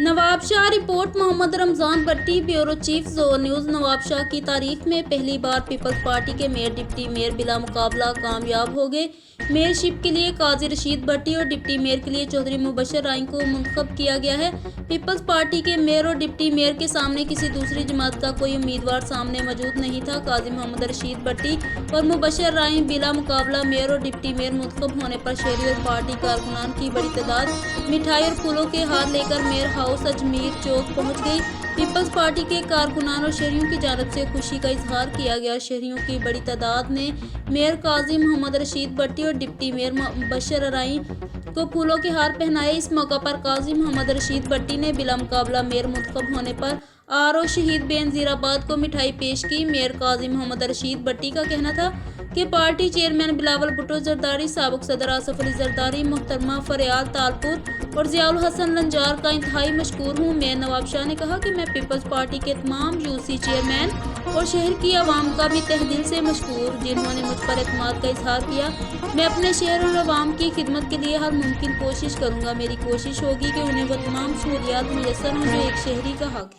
Nawabshah report Mohammad Ramzan Bhatti bureau chief zone news. Nawabshah की तारीख में पहली बार पीपल्स पार्टी के मेयर डिप्टी मेयर बिला मुकाबला कामयाब हो गए। मेयरशिप के लिए काजी रशीद भट्टी और डिप्टी मेयर के लिए चौधरी मुबशर राय को मुंतखब किया गया है। पीपल्स पार्टी के मेयर और डिप्टी मेयर के सामने किसी दूसरी जमात का कोई उम्मीदवार सामने मौजूद नहीं था। काजी मोहम्मद रशीद भट्टी और मुबशर राय बिला मुकाबला मेयर और डिप्टी मेयर मुंतखब होने पर शहरी और पार्टी कारकुनान की बड़ी तादाद मिठाई और फूलों के हार लेकर मेयर हाउस अजमेर चौक पहुंच गई। पीपल्स पार्टी के कारकुनान और शहरियों की जानब से खुशी का इजहार किया गया। शहरियों की बड़ी तादाद ने मेयर काजी मोहम्मद रशीद भट्टी और डिप्टी मेयर मुबशर राय को फूलों के हार पहनाए। इस मौका पर काजी मोहम्मद रशीद भट्टी ने बिला मुकाबला मेयर मुंतखब होने पर आर शहीद बेनजीराबाद को मिठाई पेश की। मेयर काजी मोहम्मद रशीद भट्टी का कहना था कि पार्टी चेयरमैन बिलावल भुट्टो जरदारी, साबिक सदर आसफ अली जरदारी, मोहतरमा फरियाल तालपुर और जियाउल हसन लंजार का इंतहाई मशकूर हूँ। मेयर नवाबशाह ने कहा कि मैं पीपल्स पार्टी के तमाम यूसी चेयरमैन और शहर की आवाम का भी तहे दिल से मशकूर, जिन्होंने मुझ पर एतमाद का इजहार किया। मैं अपने शहर और आवाम की खिदमत के लिए हर मुमकिन कोशिश करूँगा। मेरी कोशिश होगी कि उन्हें वो तमाम सहूलियात मुयसर हों जो एक शहरी का हक है।